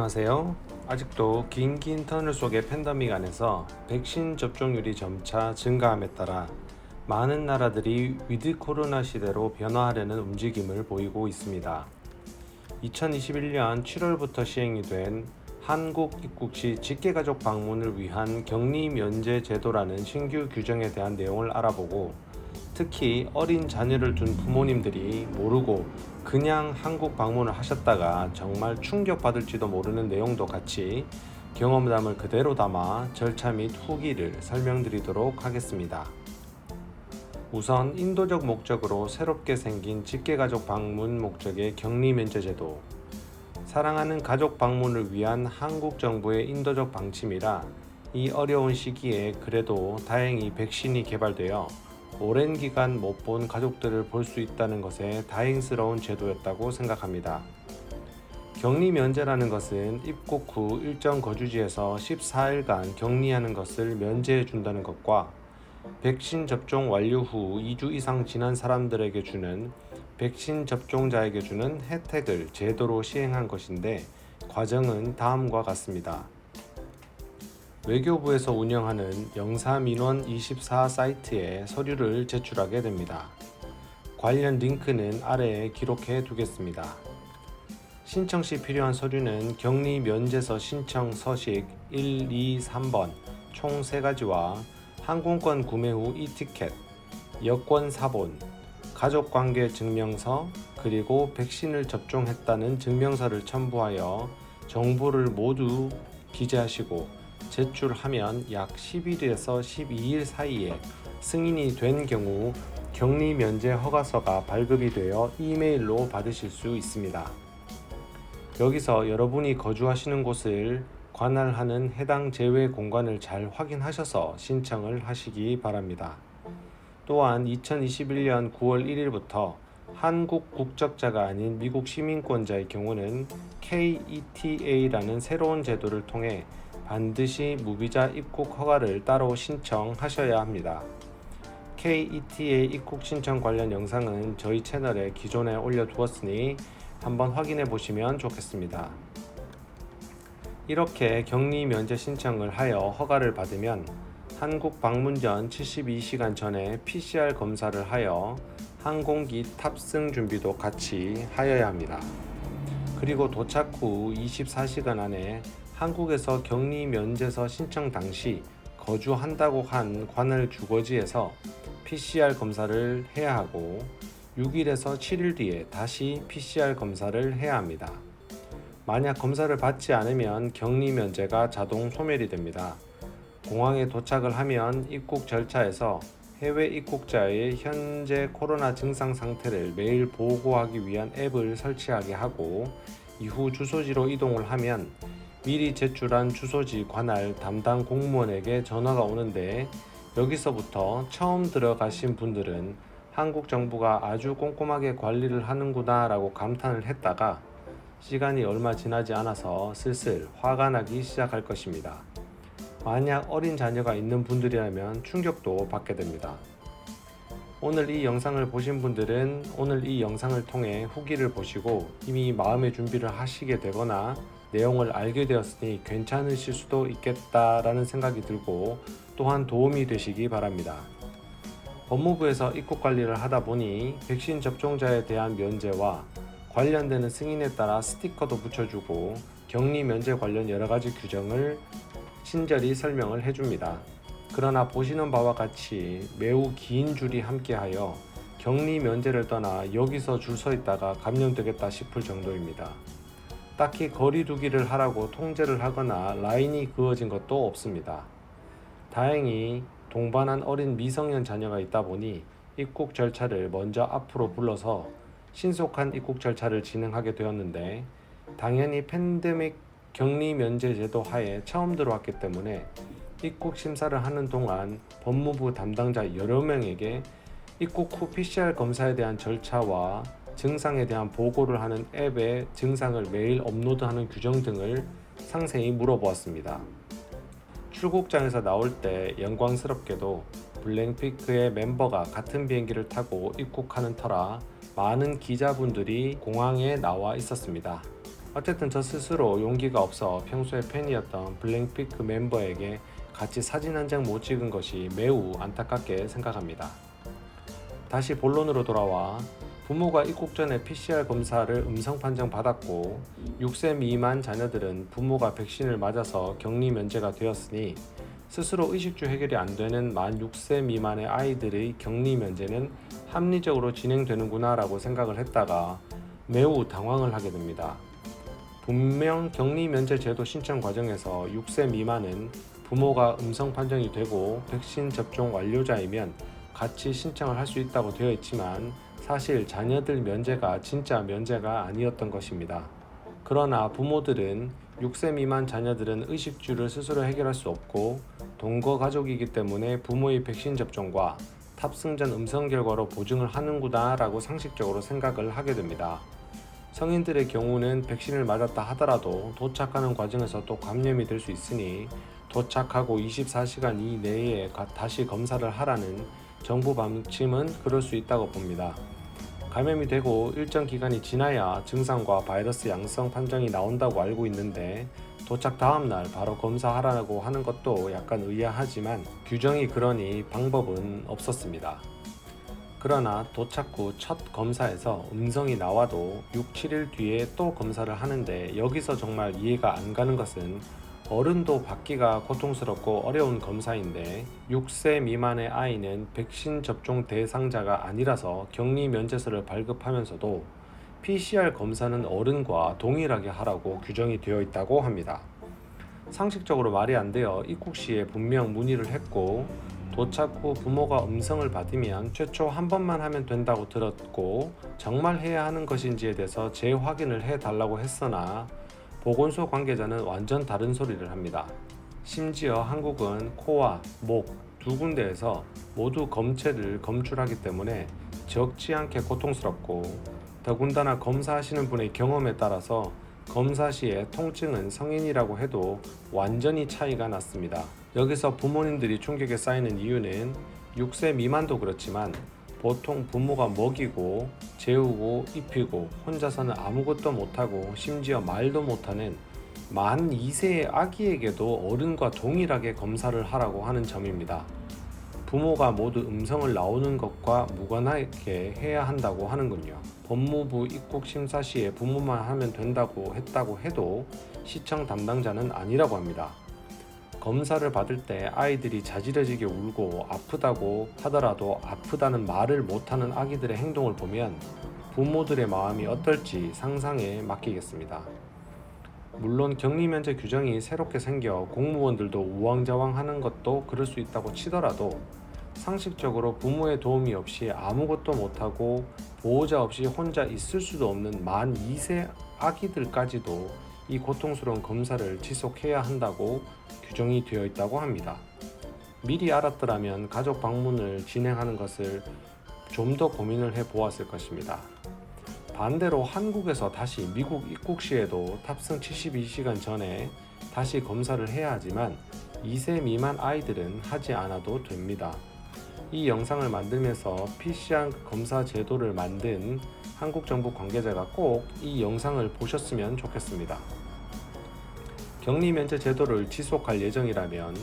안녕하세요. 아직도 긴 터널 속의 팬데믹 안에서 백신 접종률이 점차 증가함에 따라 많은 나라들이 위드 코로나 시대로 변화하려는 움직임을 보이고 있습니다. 2021년 7월부터 시행이 된 한국 입국 시 직계가족 방문을 위한 격리 면제 제도라는 신규 규정에 대한 내용을 알아보고, 특히 어린 자녀를 둔 부모님들이 모르고 그냥 한국 방문을 하셨다가 정말 충격받을지도 모르는 내용도 같이 경험담을 그대로 담아 절차 및 후기를 설명드리도록 하겠습니다. 우선 인도적 목적으로 새롭게 생긴 직계가족 방문 목적의 격리 면제 제도. 사랑하는 가족 방문을 위한 한국 정부의 인도적 방침이라 이 어려운 시기에 그래도 다행히 백신이 개발되어 오랜 기간 못 본 가족들을 볼 수 있다는 것에 다행스러운 제도였다고 생각합니다. 격리 면제라는 것은 입국 후 일정 거주지에서 14일간 격리하는 것을 면제해 준다는 것과 백신 접종 완료 후 2주 이상 지난 사람들에게 주는 백신 접종자에게 주는 혜택을 제도로 시행한 것인데, 과정은 다음과 같습니다. 외교부에서 운영하는 영사민원24 사이트에 서류를 제출하게 됩니다. 관련 링크는 아래에 기록해 두겠습니다. 신청 시 필요한 서류는 격리 면제서 신청 서식 1, 2, 3번 총 3가지와 항공권 구매 후 e-티켓, 여권 사본, 가족관계 증명서, 그리고 백신을 접종했다는 증명서를 첨부하여 정보를 모두 기재하시고 제출하면 약 10일에서 12일 사이에 승인이 된 경우 격리 면제 허가서가 발급이 되어 이메일로 받으실 수 있습니다. 여기서 여러분이 거주하시는 곳을 관할하는 해당 제외 공간을 잘 확인하셔서 신청을 하시기 바랍니다. 또한 2021년 9월 1일부터 한국 국적자가 아닌 미국 시민권자의 경우는 KETA라는 새로운 제도를 통해 반드시 무비자 입국 허가를 따로 신청하셔야 합니다. KETA 입국 신청 관련 영상은 저희 채널에 기존에 올려두었으니 한번 확인해 보시면 좋겠습니다. 이렇게 격리 면제 신청을 하여 허가를 받으면 한국 방문 전 72시간 전에 PCR 검사를 하여 항공기 탑승 준비도 같이 하여야 합니다. 그리고 도착 후 24시간 안에 한국에서 격리 면제서 신청 당시 거주한다고 한 관할 주거지에서 PCR 검사를 해야 하고 6일에서 7일 뒤에 다시 PCR 검사를 해야 합니다. 만약 검사를 받지 않으면 격리 면제가 자동 소멸이 됩니다. 공항에 도착을 하면 입국 절차에서 해외 입국자의 현재 코로나 증상 상태를 매일 보고하기 위한 앱을 설치하게 하고, 이후 주소지로 이동을 하면 미리 제출한 주소지 관할 담당 공무원에게 전화가 오는데, 여기서부터 처음 들어가신 분들은 한국 정부가 아주 꼼꼼하게 관리를 하는구나 라고 감탄을 했다가 시간이 얼마 지나지 않아서 슬슬 화가 나기 시작할 것입니다. 만약 어린 자녀가 있는 분들이라면 충격도 받게 됩니다. 오늘 이 영상을 보신 분들은 오늘 이 영상을 통해 후기를 보시고 이미 마음의 준비를 하시게 되거나 내용을 알게 되었으니 괜찮으실 수도 있겠다라는 생각이 들고, 또한 도움이 되시기 바랍니다. 법무부에서 입국 관리를 하다 보니 백신 접종자에 대한 면제와 관련되는 승인에 따라 스티커도 붙여주고 격리 면제 관련 여러가지 규정을 친절히 설명을 해줍니다. 그러나 보시는 바와 같이 매우 긴 줄이 함께하여 격리 면제를 떠나 여기서 줄 서 있다가 감염되겠다 싶을 정도입니다. 딱히 거리 두기를 하라고 통제를 하거나 라인이 그어진 것도 없습니다. 다행히 동반한 어린 미성년 자녀가 있다 보니 입국 절차를 먼저 앞으로 불러서 신속한 입국 절차를 진행하게 되었는데, 당연히 팬데믹 격리 면제 제도 하에 처음 들어왔기 때문에 입국 심사를 하는 동안 법무부 담당자 여러 명에게 입국 후 PCR 검사에 대한 절차와 증상에 대한 보고를 하는 앱에 증상을 매일 업로드하는 규정 등을 상세히 물어보았습니다. 출국장에서 나올 때 영광스럽게도 블랙핑크의 멤버가 같은 비행기를 타고 입국하는 터라 많은 기자분들이 공항에 나와 있었습니다. 어쨌든 저 스스로 용기가 없어 평소에 팬이었던 블랙핑크 멤버에게 같이 사진 한 장 못 찍은 것이 매우 안타깝게 생각합니다. 다시 본론으로 돌아와 부모가 입국 전에 PCR 검사를 음성 판정 받았고 6세 미만 자녀들은 부모가 백신을 맞아서 격리 면제가 되었으니 스스로 의식주 해결이 안 되는 만 6세 미만의 아이들의 격리 면제는 합리적으로 진행되는구나 라고 생각을 했다가 매우 당황을 하게 됩니다. 분명 격리 면제 제도 신청 과정에서 6세 미만은 부모가 음성 판정이 되고 백신 접종 완료자이면 같이 신청을 할 수 있다고 되어 있지만 사실 자녀들 면제가 진짜 면제가 아니었던 것입니다. 그러나 부모들은 6세 미만 자녀들은 의식주를 스스로 해결할 수 없고 동거 가족이기 때문에 부모의 백신 접종과 탑승 전 음성 결과로 보증을 하는구나 라고 상식적으로 생각을 하게 됩니다. 성인들의 경우는 백신을 맞았다 하더라도 도착하는 과정에서 또 감염이 될 수 있으니 도착하고 24시간 이내에 다시 검사를 하라는 정부 방침은 그럴 수 있다고 봅니다. 감염이 되고 일정 기간이 지나야 증상과 바이러스 양성 판정이 나온다고 알고 있는데 도착 다음날 바로 검사하라고 하는 것도 약간 의아하지만 규정이 그러니 방법은 없었습니다. 그러나 도착 후 첫 검사에서 음성이 나와도 6, 7일 뒤에 또 검사를 하는데 여기서 정말 이해가 안 가는 것은 어른도 받기가 고통스럽고 어려운 검사인데 6세 미만의 아이는 백신 접종 대상자가 아니라서 격리 면제서를 발급하면서도 PCR 검사는 어른과 동일하게 하라고 규정이 되어 있다고 합니다. 상식적으로 말이 안 되어 입국 시에 분명 문의를 했고 도착 후 부모가 음성을 받으면 최초 한 번만 하면 된다고 들었고 정말 해야 하는 것인지에 대해서 재확인을 해달라고 했으나 보건소 관계자는 완전 다른 소리를 합니다. 심지어 한국은 코와 목 두 군데에서 모두 검체를 검출하기 때문에 적지 않게 고통스럽고 더군다나 검사하시는 분의 경험에 따라서 검사 시에 통증은 성인이라고 해도 완전히 차이가 났습니다. 여기서 부모님들이 충격에 쌓이는 이유는 6세 미만도 그렇지만 보통 부모가 먹이고 재우고 입히고 혼자서는 아무것도 못하고 심지어 말도 못하는 만 2세의 아기에게도 어른과 동일하게 검사를 하라고 하는 점입니다. 부모가 모두 음성을 나오는 것과 무관하게 해야 한다고 하는군요. 법무부 입국 심사 시에 부모만 하면 된다고 했다고 해도 시청 담당자는 아니라고 합니다. 검사를 받을 때 아이들이 자지러지게 울고 아프다고 하더라도 아프다는 말을 못하는 아기들의 행동을 보면 부모들의 마음이 어떨지 상상에 맡기겠습니다. 물론 격리 면제 규정이 새롭게 생겨 공무원들도 우왕좌왕하는 것도 그럴 수 있다고 치더라도 상식적으로 부모의 도움이 없이 아무것도 못하고 보호자 없이 혼자 있을 수도 없는 만 2세 아기들까지도 이 고통스러운 검사를 지속해야 한다고 규정이 되어 있다고 합니다. 미리 알았더라면 가족 방문을 진행하는 것을 좀 더 고민을 해보았을 것입니다. 반대로 한국에서 다시 미국 입국 시에도 탑승 72시간 전에 다시 검사를 해야 하지만 2세 미만 아이들은 하지 않아도 됩니다. 이 영상을 만들면서 PCR 검사 제도를 만든 한국 정부 관계자가 꼭 이 영상을 보셨으면 좋겠습니다. 격리 면제 제도를 지속할 예정이라면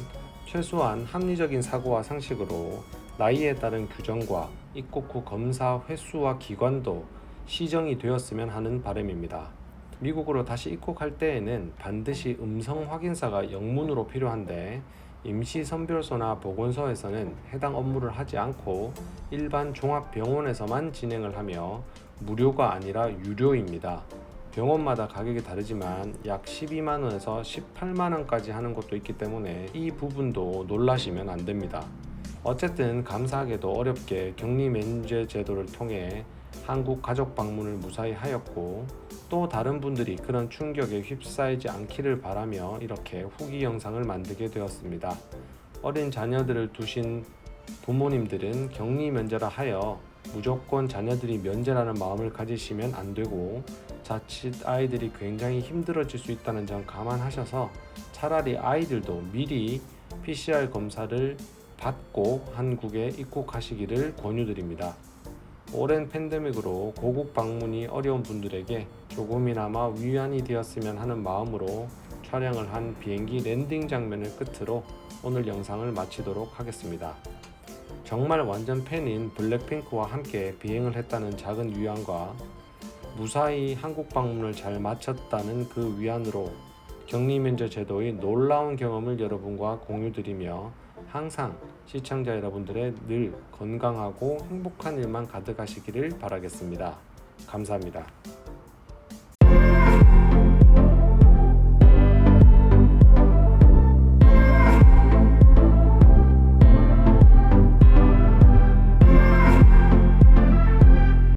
최소한 합리적인 사고와 상식으로 나이에 따른 규정과 입국 후 검사 횟수와 기관도 시정이 되었으면 하는 바람입니다. 미국으로 다시 입국할 때에는 반드시 음성 확인서가 영문으로 필요한데 임시선별소나 보건소에서는 해당 업무를 하지 않고 일반 종합병원에서만 진행을 하며 무료가 아니라 유료입니다. 병원마다 가격이 다르지만 약 12만원에서 18만원까지 하는 곳도 있기 때문에 이 부분도 놀라시면 안 됩니다. 어쨌든 감사하게도 어렵게 격리 면제 제도를 통해 한국 가족 방문을 무사히 하였고 또 다른 분들이 그런 충격에 휩싸이지 않기를 바라며 이렇게 후기 영상을 만들게 되었습니다. 어린 자녀들을 두신 부모님들은 격리 면제라 하여 무조건 자녀들이 면제라는 마음을 가지시면 안 되고 자칫 아이들이 굉장히 힘들어질 수 있다는 점 감안하셔서 차라리 아이들도 미리 PCR 검사를 받고 한국에 입국하시기를 권유드립니다. 오랜 팬데믹으로 고국 방문이 어려운 분들에게 조금이나마 위안이 되었으면 하는 마음으로 촬영을 한 비행기 랜딩 장면을 끝으로 오늘 영상을 마치도록 하겠습니다. 정말 완전 팬인 블랙핑크와 함께 비행을 했다는 작은 위안과 무사히 한국 방문을 잘 마쳤다는 그 위안으로 격리 면제 제도의 놀라운 경험을 여러분과 공유드리며 항상 시청자 여러분들의 늘 건강하고 행복한 일만 가득하시기를 바라겠습니다. 감사합니다.